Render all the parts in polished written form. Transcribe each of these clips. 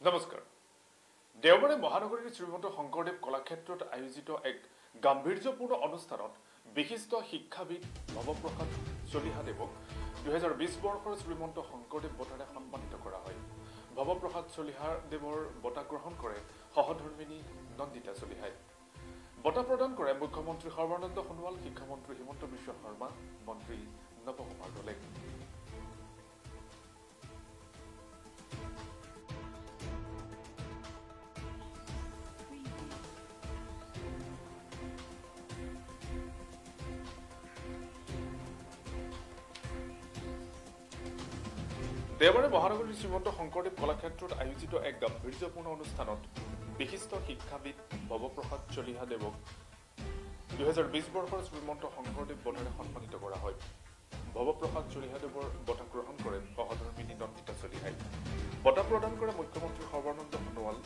নমস্কাৰ দেওবাৰে মহানগৰীৰ শ্ৰীমন্ত শংকৰদেৱ কলাক্ষেত্ৰত আয়োজিত এক গাম্ভীৰ্যপূৰ্ণ অনুষ্ঠানত বিশিষ্ট শিক্ষাবিদ ভৱপ্ৰসাদ চলিহাদেৱক 2020 বৰ্ষৰ শ্ৰীমন্ত শংকৰদেৱ বঁটাৰে সন্মানিত কৰা হয়। ভৱপ্ৰসাদ চলিহাদেৱৰ বঁটা গ্ৰহণ কৰে সহধৰ্মিনী নন্দিতা চলিহাই। বঁটা প্ৰদান কৰে মুখ্যমন্ত্ৰী সৰ্বানন্দ সোণোৱাল, শিক্ষামন্ত্ৰী হিমন্ত বিশ্ব শৰ্মা, মন্ত্ৰী নৱকুমাৰ দলে। দেওবাৰে মহানগৰীৰ শ্ৰীমন্ত শংকৰদেৱ কলাক্ষেত্ৰত আয়োজিত এক গাম্ভীৰ্যপূৰ্ণ অনুষ্ঠানত বিশিষ্ট শিক্ষাবিদ ভৱপ্ৰসাদ চলিহাদেৱক 2020 বৰ্ষৰ শ্ৰীমন্ত শংকৰদেৱ বঁটাৰে সন্মানিত কৰা হয়। ভৱপ্ৰসাদ চলিহাদেৱৰ বঁটা গ্ৰহণ কৰে সহধৰ্মিনী নন্দিতা চলিহাই। বঁটা প্ৰদান কৰে মুখ্যমন্ত্ৰী সৰ্বানন্দ সোণোৱাল,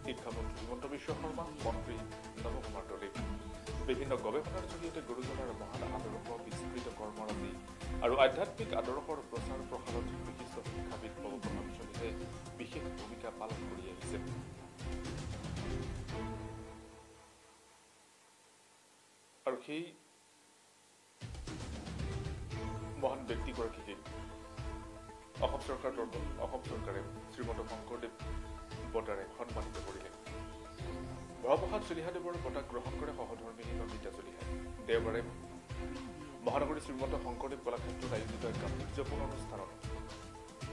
শিক্ষামন্ত্ৰী হিমন্ত বিশ্ব শৰ্মা, মন্ত্ৰী নৱকুমাৰ দলে। বিভিন্ন গৱেষণাৰ জৰিয়তে গুৰুজনাৰ মহান আদৰ্শ, বিস্তৃত কৰ্মৰাজি আৰু আধ্যাত্মিক আদৰ্শৰ প্ৰচাৰ প্ৰসাৰত বিশিষ্ট শিক্ষাবিদ ভৱপ্ৰসাদ চলিহাই বিশেষ ভূমিকা পালন কৰি আহিছে। আৰু সেই মহান ব্যক্তিগৰাকীকে অসম চৰকাৰে শ্ৰীমন্ত শংকৰদেৱ বঁটাৰে সন্মানিত কৰিলে। ভৱপ্ৰসাদ চলিহাদেৱৰ বঁটা গ্ৰহণ কৰে সহধৰ্মিনী নন্দিতা চলিহাই। দেওবাৰে মহানগৰীৰ শ্ৰীমন্ত শংকৰদেৱ কলাক্ষেত্ৰত আয়োজিত এক গাম্ভীৰ্যপূৰ্ণ অনুষ্ঠানত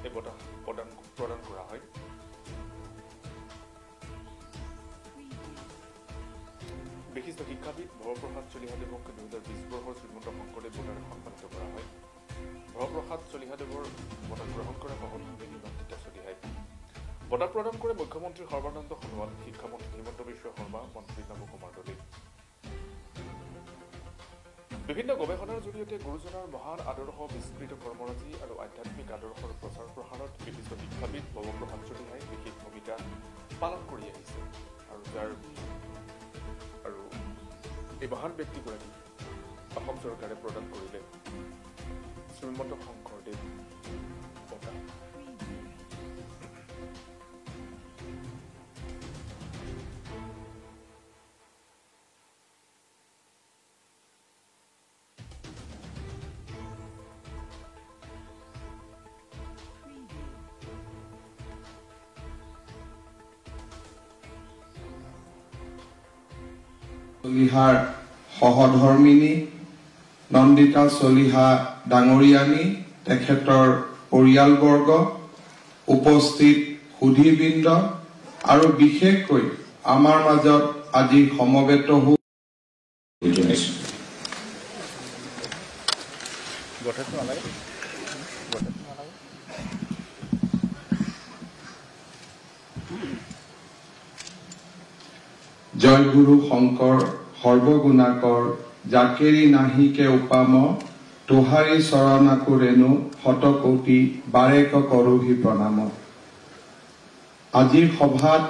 এই বঁটা প্ৰদান কৰা হয়। বিশিষ্ট শিক্ষাবিদ ভৱপ্ৰসাদ চলিহাদেৱক 2020 বৰ্ষৰ শ্ৰীমন্ত শংকৰদেৱ বঁটাৰে সন্মানিত কৰা হয়। ভৱপ্ৰসাদ চলিহাদেৱৰ বঁটা গ্ৰহণ কৰে সহধৰ্মিনী নন্দিতা চলিহাই। বঁটা প্ৰদান কৰে মুখ্যমন্ত্ৰী সৰ্বানন্দ সোণোৱাল, শিক্ষামন্ত্ৰী হিমন্ত বিশ্ব শৰ্মা, মন্ত্ৰী নৱকুমাৰ দলে। বিভিন্ন গৱেষণাৰ জৰিয়তে গুৰুজনাৰ মহান আদৰ্শ, বিস্তৃত কৰ্মৰাজি আৰু আধ্যাত্মিক আদৰ্শৰ প্ৰচাৰ প্ৰসাৰত বিশিষ্ট শিক্ষাবিদ ভৱপ্ৰসাদ চলিহাই বিশেষ ভূমিকা পালন কৰি আহিছে। আৰু এই মহান ব্যক্তিগৰাকী অসম চৰকাৰে প্ৰদান কৰিলে শ্ৰীমন্ত শংকৰদেৱ বঁটা। চলিহাৰ সহধৰ্মিনী নন্দিতা চলিহা ডাঙৰীয়ানী, তেখেতৰ পৰিয়ালবৰ্গ, উপস্থিত সুধীবৃন্দ আৰু বিশেষকৈ আমাৰ মাজত আজি সমবেত হৈ জয় গুৰু শংকৰ সৰ্বগুণাকৰ, জাকেৰি নাহিকে উপাম, তোহাৰি চৰণাকো ৰেণু, শতকোটি বাৰেক কৰোহি প্ৰণাম। আজিৰ সভাত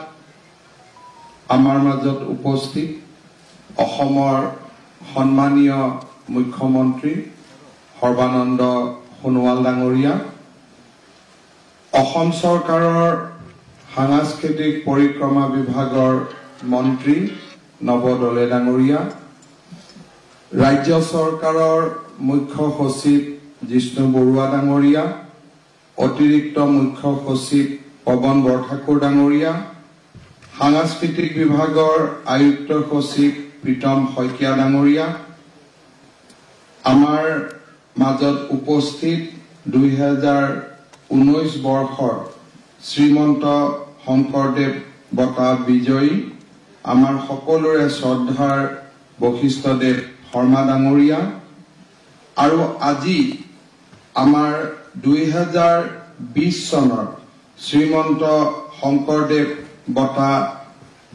আমাৰ মাজত উপস্থিত অসমৰ সন্মানীয় মুখ্যমন্ত্ৰী সৰ্বানন্দ সোণোৱাল ডাঙৰীয়া, অসম চৰকাৰৰ সাংস্কৃতিক পৰিক্ৰমা বিভাগৰ মন্ত্ৰী নৱ দলে ডাঙৰীয়া, ৰাজ্য চৰকাৰৰ মুখ্য সচিব জিষ্ণু বৰুৱা ডাঙৰীয়া, অতিৰিক্ত মুখ্য সচিব পৱন বৰঠাকুৰ ডাঙৰীয়া, সাংস্কৃতিক বিভাগৰ আয়ুক্ত সচিব প্ৰীতম শইকীয়া ডাঙৰীয়া, আমাৰ মাজত উপস্থিত 2019 বৰ্ষৰ শ্ৰীমন্ত শংকৰদেৱ বঁটা বিজয়ী আমাৰ সকলোৰে শ্ৰদ্ধাৰ বশিষ্ঠদেৱ শৰ্মা ডাঙৰীয়া, আৰু আজি আমাৰ 2020 চনৰ শ্ৰীমন্ত শংকৰদেৱ বঁটা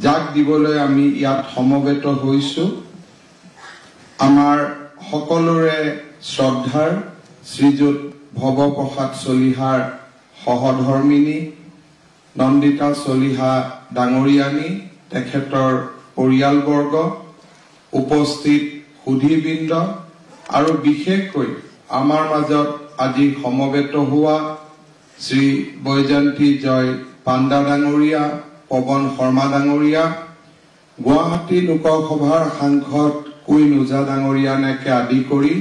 যাক দিবলৈ আমি ইয়াত সমবেত হৈছো, আমাৰ সকলোৰে শ্ৰদ্ধাৰ শ্ৰীযুত ভৱপ্ৰসাদ চলিহাৰ সহধৰ্মিনী নন্দিতা চলিহা ডাঙৰীয়ানী, তেখেতৰ পৰিয়ালবৰ্গ, উপস্থিত সুধীবৃন্দ আৰু বিশেষকৈ আমাৰ মাজত আজি সমবেত হোৱা শ্ৰী বৈজয়ন্তী জয় পাণ্ডা ডাঙৰীয়া, পৱন শৰ্মা ডাঙৰীয়া, গুৱাহাটী লোকসভাৰ সাংসদ কুইন ওজা ডাঙৰীয়াকে আদি কৰি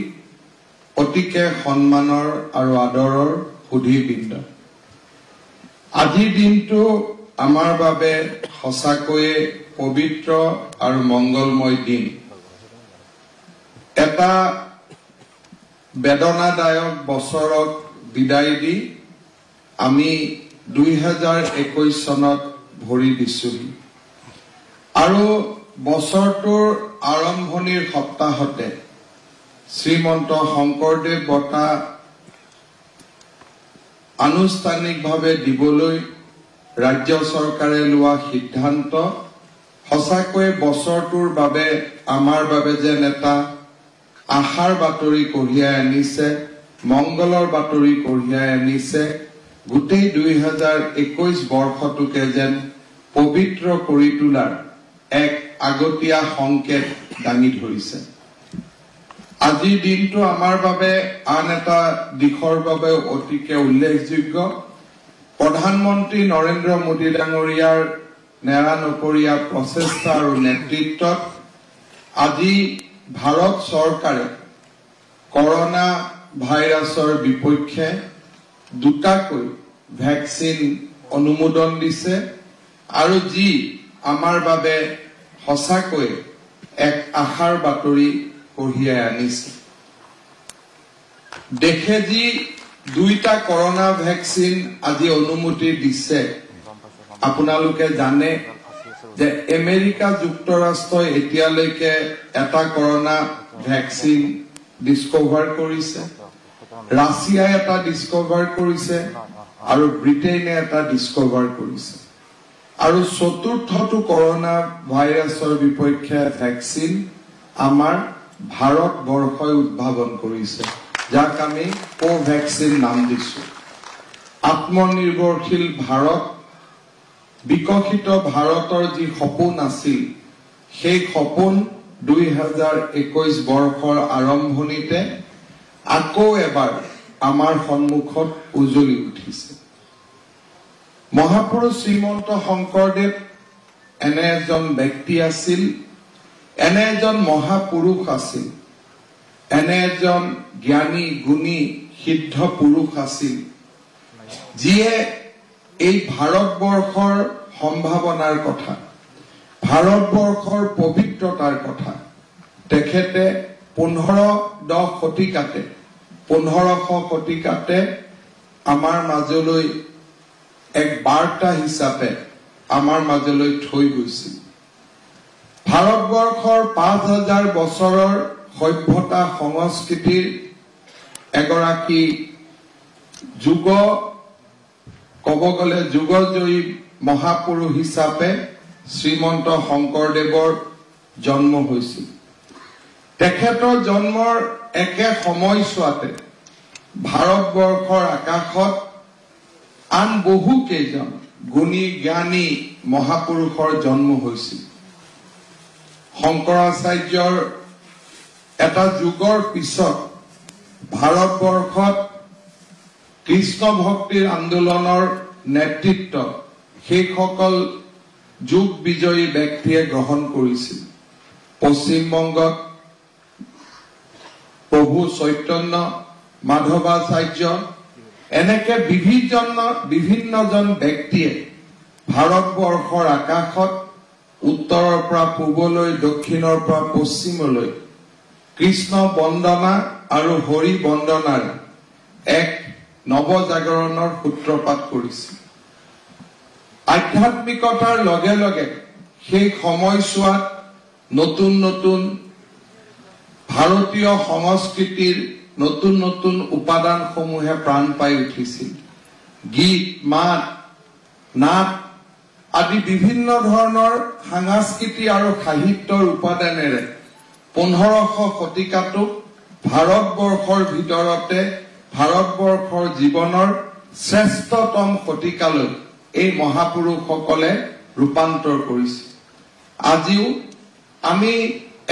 অতিকে সন্মানৰ আৰু আদৰৰ সুধীবৃন্দ, আজিৰ দিনটো আমাৰ বাবে সঁচাকৈয়ে পবিত্ৰ আৰু মংগলময় দিন। এটা বেদনাদায়ক বছৰক বিদায় দি আমি 2021 চনত ভৰি দিছোহি আৰু বছৰটোৰ আৰম্ভণিৰ সপ্তাহতে শ্ৰীমন্ত শংকৰদেৱ বঁটা আনুষ্ঠানিকভাৱে দিবলৈ ৰাজ্য চৰকাৰে লোৱা সিদ্ধান্ত সঁচাকৈয়ে বছৰটোৰ বাবে আমাৰ বাবে যেন এটা আশাৰ বাতৰি কঢ়িয়াই আনিছে, মংগলৰ বাতৰি কঢ়িয়াই আনিছে। গোটেই 2021 বৰ্ষটোকে যেন পবিত্ৰ কৰি তোলাৰ এক আগতীয়া সংকেত দাঙি ধৰিছে। আজিৰ দিনটো আমাৰ বাবে আন এটা দিশৰ বাবে অতিকে উল্লেখযোগ্য। প্ৰধানমন্ত্ৰী নৰেন্দ্ৰ মোদী ডাঙৰীয়াৰ নেৰা নকৰীয়া প্ৰচেষ্টা আৰু নেতৃত্বত আজি ভাৰত চৰকাৰে কৰোনা ভাইৰাছৰ বিপক্ষে দুটাকৈ ভেকচিন অনুমোদন দিছে আৰু যি আমাৰ বাবে সঁচাকৈ এক আশাৰ বাতৰি কঢ়িয়াই আনিছে। দেশে যি দুইটা কৰোনা ভেকচিন আজি অনুমতি দিছে, আপোনালোকে জানে যে আমেৰিকা যুক্তৰাষ্ট্ৰই এতিয়ালৈকে এটা কৰোনা ভেকচিন ডিস্কভাৰ কৰিছে, ৰাছিয়াই এটা ডিস্কভাৰ কৰিছে আৰু ব্ৰিটেইনে এটা ডিস্কভাৰ কৰিছে। আৰু চতুৰ্থটো কৰোনা ভাইৰাছৰ বিপক্ষে ভেকচিন আমাৰ ভাৰতবৰ্ষই উদ্ভাৱন কৰিছে, যাক আমি কোভেক্সিন নাম দিছো। আত্মনিৰ্ভৰশীল ভাৰত, বিকশিত ভাৰতৰ যি সপোন আছিল, সেই সপোন 2021 বৰ্ষৰ আৰম্ভণিতে আকৌ এবাৰ আমাৰ সন্মুখত উজ্বলি উঠিছে। মহাপুৰুষ শ্ৰীমন্ত শংকৰদেৱ এনে এজন ব্যক্তি আছিল, এনে এজন মহাপুৰুষ আছিল, এনে এজন জ্ঞানী গুণী সিদ্ধ পুৰুষ আছিল, যিয়ে এই ভাৰতবৰ্ষৰ সম্ভাৱনাৰ কথা, ভাৰতবৰ্ষৰ পবিত্ৰতাৰ কথা তেখেতে 15শ শতিকাতে আমাৰ মাজলৈ এক বাৰ্তা হিচাপে আমাৰ মাজলৈ থৈ গৈছিল। ভাৰতবৰ্ষৰ 5000 বছৰৰ সভ্যতা সংস্কৃতিৰ এগৰাকী ক'ব গ'লে যুগজয়ী মহাপুৰুষ হিচাপে শ্ৰীমন্ত শংকৰদেৱৰ জন্ম হৈছিল। তেখেতৰ জন্মৰ একে সময়ছোৱাতে ভাৰতবৰ্ষৰ আকাশত আন বহু কেইজন গুণী জ্ঞানী মহাপুৰুষৰ জন্ম হৈছিল। শংকৰাচাৰ্যৰ এটা যুগৰ পিছত ভাৰতবৰ্ষত কৃষ্ণ ভক্তিৰ আন্দোলনৰ নেতৃত্ব সেইসকল যুগ বিজয়ী ব্যক্তিয়ে গ্ৰহণ কৰিছিল। পশ্চিমবংগত প্ৰভু চৈতন্য, মাধৱাচাৰ্য, এনেকে বিভিন্নজন ব্যক্তিয়ে ভাৰতবৰ্ষৰ আকাশত উত্তৰৰ পৰা পূবলৈ, দক্ষিণৰ পৰা পশ্চিমলৈ কৃষ্ণ বন্দনা আৰু হৰি বন্দনাৰ এক নৱজাগৰণৰ সূত্ৰপাত কৰিছিল। আধ্যাত্মিকতাৰ লগে লগে সেই সময়ছোৱাত নতুন নতুন ভাৰতীয় সংস্কৃতিৰ নতুন নতুন উপাদানসমূহে প্ৰাণ পাই উঠিছিল। গীত, মাত, নাট আদি বিভিন্ন ধৰণৰ সাংস্কৃতিক আৰু সাহিত্যৰ উপাদানেৰে 15শ শতিকাটোক ভাৰতবৰ্ষৰ ভিতৰতে ভাৰতবৰ্ষৰ জীৱনৰ শ্ৰেষ্ঠতম শতিকালৈ এই মহাপুৰুষসকলে ৰূপান্তৰ কৰিছে। আজিও আমি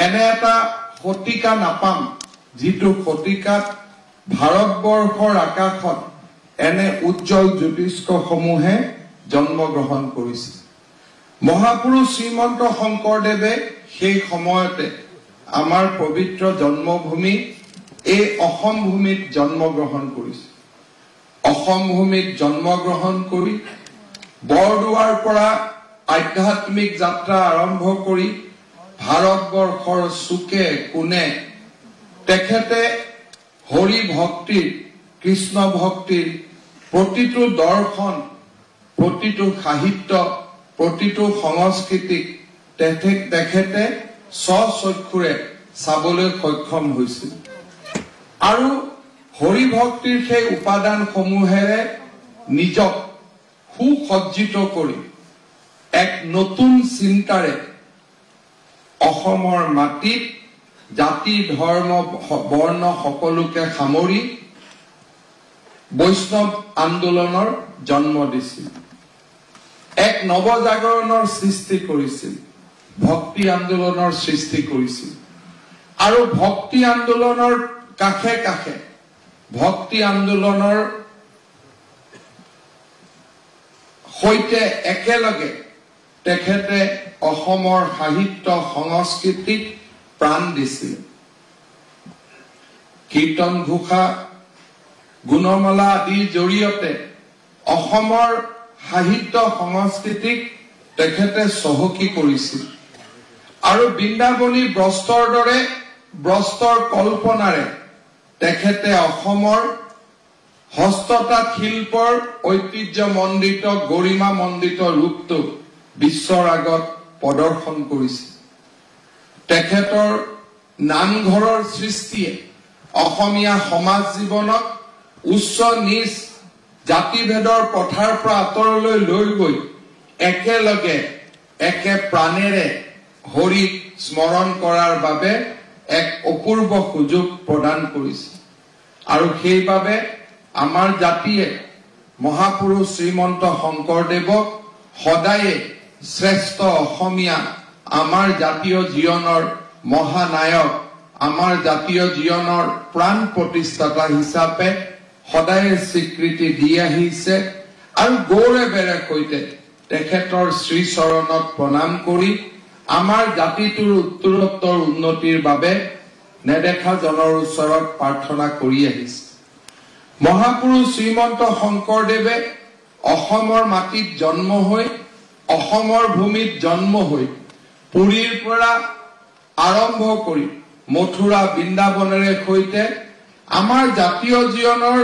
এনে এটা শতিকা নাপাম যিটো শতিকাত ভাৰতবৰ্ষৰ আকাশত এনে উজ্জ্বল জ্যোতিষ্কসমূহে জন্মগ্ৰহণ কৰিছিল। মহাপুৰুষ শ্ৰীমন্ত শংকৰদেৱে সেই সময়তে আমাৰ পবিত্ৰ জন্মভূমি এই অসম ভূমিত জন্মগ্ৰহণ কৰিছিল। অসম ভূমিত জন্মগ্ৰহণ কৰি বৰদোৱাৰ পৰা আধ্যাত্মিক যাত্ৰা আৰম্ভ কৰি ভাৰতবৰ্ষৰ চুকে কোণে তেখেতে হৰি ভক্তিৰ কৃষ্ণ ভক্তিৰ প্ৰতিটো দৰ্শন প্ৰতিটো সাহিত্য প্ৰতিটো সংস্কৃতিক তেখেতে স্বচক্ষুৰে চাবলৈ সক্ষম হৈছিল আৰু হৰি ভক্তিৰ সেই উপাদানসমূহেৰে নিজক সুসজ্জিত কৰি এক নতুন চিন্তাৰে অসমৰ মাটিত জাতি ধৰ্ম বৰ্ণ সকলোকে সামৰি বৈষ্ণৱ আন্দোলনৰ জন্ম দিছিল। এক নৱজাগৰণৰ সৃষ্টি কৰিছিল, ভক্তি আন্দোলনৰ সৃষ্টি কৰিছিল আৰু ভক্তি আন্দোলনৰ কাষে কাষে ভক্তি আন্দোলনৰ সৈতে একেলগে তেখেতে অসমৰ সাহিত্য সংস্কৃতিক প্ৰাণ দিছিল। কীৰ্তন ঘোষা গুণমালা আদিৰ জৰিয়তে অসমৰ সাহিত্য সংস্কৃতিক তেখেতে চহকী কৰিছিল আৰু বৃন্দাবনী ব্ৰস্তৰ দৰে ব্ৰস্তৰ কল্পনাৰে তেখেতে অসমৰ হস্ততাঁত শিল্পৰ ঐতিহ্যমণ্ডিত গৰিমামণ্ডিত ৰূপটো বিশ্বৰ আগত প্ৰদৰ্শন কৰিছিল। তেখেতৰ নামঘৰৰ সৃষ্টিয়ে অসমীয়া সমাজ জীৱনক উচ্চ নিচ জাতিভেদৰ পথাৰ পৰা আঁতৰলৈ লৈ গৈ একেলগে একে প্ৰাণেৰে হৰিক স্মৰণ কৰাৰ বাবে এক অপূৰ্ব সুযোগ প্ৰদান কৰিছে আৰু সেইবাবে আমাৰ জাতিয়ে মহাপুৰুষ শ্ৰীমন্ত শংকৰদেৱক সদায়ে শ্ৰেষ্ঠ অসমীয়া আমাৰ জাতীয় জীৱনৰ মহানায়ক আমাৰ জাতীয় জীৱনৰ প্ৰাণ প্ৰতিষ্ঠাতা হিচাপে সদায়ে স্বীকৃতি দি আহিছে আৰু গৌৰৱেৰে সৈতে তেখেতৰ শ্ৰীচৰণত প্ৰণাম কৰি আমাৰ জাতিটোৰ উত্তৰোত্তৰ উন্নতিৰ বাবে নেদেখা জনৰ ওচৰত প্ৰাৰ্থনা কৰি আহিছে। মহাপুৰুষ শ্ৰীমন্ত শংকৰদেৱে অসমৰ মাটিত জন্ম হৈ অসমৰ ভূমিত জন্ম হৈ পুৰীৰ পৰা আৰম্ভ কৰি মথুৰা বৃন্দাবনেৰে সৈতে আমাৰ জাতীয় জীৱনৰ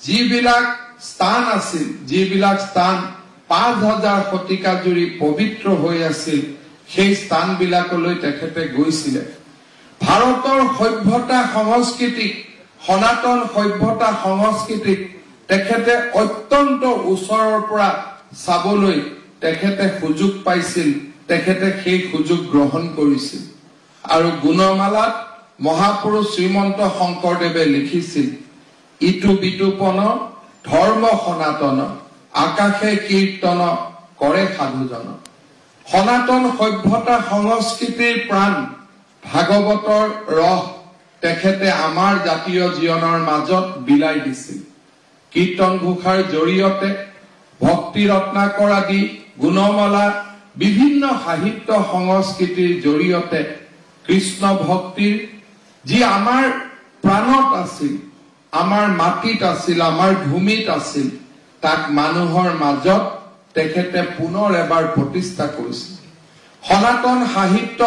যিবিলাক স্থান আছিল, যিবিলাক স্থান 5000 শতিকা জুৰি পবিত্ৰ হৈ আছিল, সেই স্থানবিলাকলৈ তেখেতে গৈছিলে। ভাৰতৰ সভ্যতা সংস্কৃতিক সনাতন সভ্যতা সংস্কৃতিক তেখেতে অত্যন্ত ওচৰৰ পৰা চাবলৈ তেখেতে সুযোগ পাইছিল, তেখেতে সেই সুযোগ গ্ৰহণ কৰিছিল আৰু গুণমালাত মহাপুৰুষ শ্ৰীমন্ত শংকৰদেৱে লিখিছিল, ইটো বিটোপন ধৰ্ম সনাতন আকাশে কীৰ্তন কৰে সাধুজন। সনাতন সভ্যতা সংস্কৃতিৰ প্ৰাণ ভাগৱতৰ ৰস তেখেতে আমাৰ জাতীয় জীৱনৰ মাজত বিলাই দিছিল। কীৰ্তন ঘোষাৰ জৰিয়তে ভক্তি ৰত্নাকৰ আদি গুণমালা বিভিন্ন সাহিত্য সংস্কৃতিৰ জৰিয়তে কৃষ্ণ ভক্তিৰ যি আমাৰ প্ৰাণত আছিল, আমাৰ মাটিত আছিল, আমাৰ ভূমিত আছিল, তাক মানুহৰ মাজত তেখেতে পুনৰ এবাৰ প্ৰতিষ্ঠা কৰিছিল। সনাতন সাহিত্য